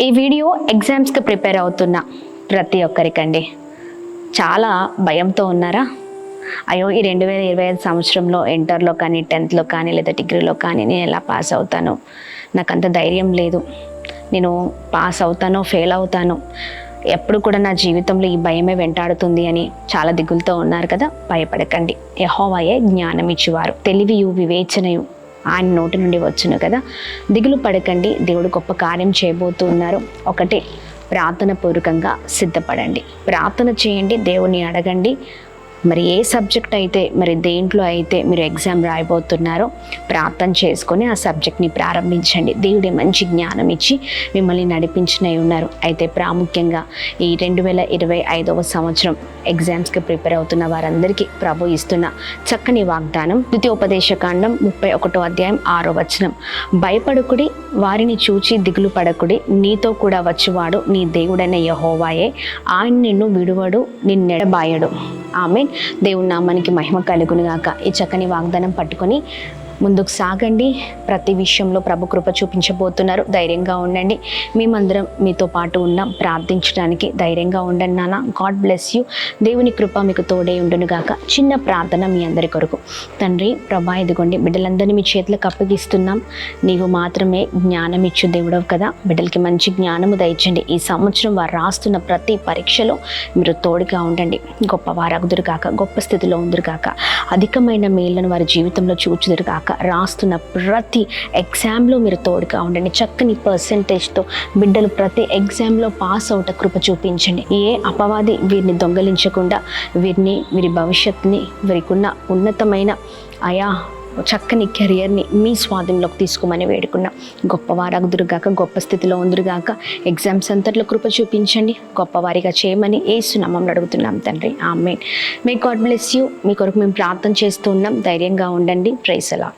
ఈ వీడియో ఎగ్జామ్స్కి ప్రిపేర్ అవుతున్న ప్రతి ఒక్కరికండి. చాలా భయంతో ఉన్నారా? అయ్యో, ఈ 2025 సంవత్సరంలో ఇంటర్లో కానీ, 10th కానీ, లేదా డిగ్రీలో కానీ నేను ఎలా పాస్ అవుతాను, నాకు అంత ధైర్యం లేదు, నేను పాస్ అవుతానో ఫెయిల్ అవుతాను, ఎప్పుడు కూడా నా జీవితంలో ఈ భయమే వెంటాడుతుంది అని చాలా దిగులుతో ఉన్నారు కదా. భయపడకండి, యెహోవాయే జ్ఞానం ఇచ్చేవారు, తెలివియు వివేచనయు ఆయన నోటి నుండి వచ్చును కదా. దిగులు పడకండి, దేవుడు గొప్ప కార్యం చేయబోతున్నారు. ఒకటే, ప్రార్థన పూర్వకంగా సిద్ధపడండి, ప్రార్థన చేయండి, దేవుని అడగండి. మరి ఏ సబ్జెక్ట్ అయితే, మరి దేంట్లో అయితే మీరు ఎగ్జామ్ రాయబోతున్నారో ప్రార్థన చేసుకొని ఆ సబ్జెక్ట్ని ప్రారంభించండి. దేవుడే మంచి జ్ఞానం ఇచ్చి మిమ్మల్ని నడిపించినై ఉన్నారు. అయితే ప్రాముఖ్యంగా ఈ 2025వ సంవత్సరం ఎగ్జామ్స్కి ప్రిపేర్ అవుతున్న వారందరికీ ప్రభు ఇస్తున్న చక్కని వాగ్దానం, ద్వితీయోపదేశకాండం 31వ అధ్యాయం 6వ వచనం. భయపడకుడి, వారిని చూచి దిగులు పడకుడి, నీతో కూడా వచ్చేవాడు నీ దేవుడైన యెహోవాయే, ఆయన నిన్ను విడువడు, నిన్నెడబాయడు. ఆమేన్. దేవుని నామానికి మహిమ కలుగును గాక. ఈ చక్కని వాగ్దానం పట్టుకొని ముందుకు సాగండి. ప్రతి విషయంలో ప్రభు కృప చూపించబోతున్నారు. ధైర్యంగా ఉండండి. మేమందరం మీతో పాటు ఉన్నాం ప్రార్థించడానికి. ధైర్యంగా ఉండండి నాన్న. God bless you. దేవుని కృప మీకు తోడే ఉండును గాక. చిన్న ప్రార్థన మీ అందరి కొరకు. తండ్రి ప్రభా, ఇదిగోండి బిడ్డలందరినీ మీ చేతులకు అప్పగిస్తున్నాం. నీవు మాత్రమే జ్ఞానం ఇచ్చు దేవుడవు కదా. బిడ్డలకి మంచి జ్ఞానము దయచండి. ఈ సంవత్సరం వారు రాస్తున్న ప్రతి పరీక్షలో మీరు తోడుగా ఉండండి. గొప్పవారగుదురు కాక, గొప్ప స్థితిలో ఉందురు కాక, అధికమైన మేళ్లను వారి జీవితంలో చూచుదురు కాక, రాస్తున్న ప్రతి ఎగ్జామ్లో మీరు తోడుగా ఉండండి. చక్కని పర్సెంటేజ్తో బిడ్డలు ప్రతి ఎగ్జామ్లో పాస్ అవుట కృప చూపించండి. ఏ అపవాది వీరిని దొంగలించకుండా వీరి భవిష్యత్తుని, వీరికి ఉన్న ఉన్నతమైన చక్కని కెరియర్ని మీ స్వాధీనంలోకి తీసుకోమని వేడుకున్నాం. గొప్పవారగుదురుగాక, గొప్ప స్థితిలో ఉందిరుగాక. ఎగ్జామ్స్ అంతట్లో కృప చూపించండి, గొప్పవారిగా చేయమని యేసు నామములో అడుగుతున్నాం తండ్రి. Amen. May God bless you. మీ కొరకు మేము ప్రార్థన చేస్తూ ఉన్నాం. ధైర్యంగా ఉండండి. Praise the lord.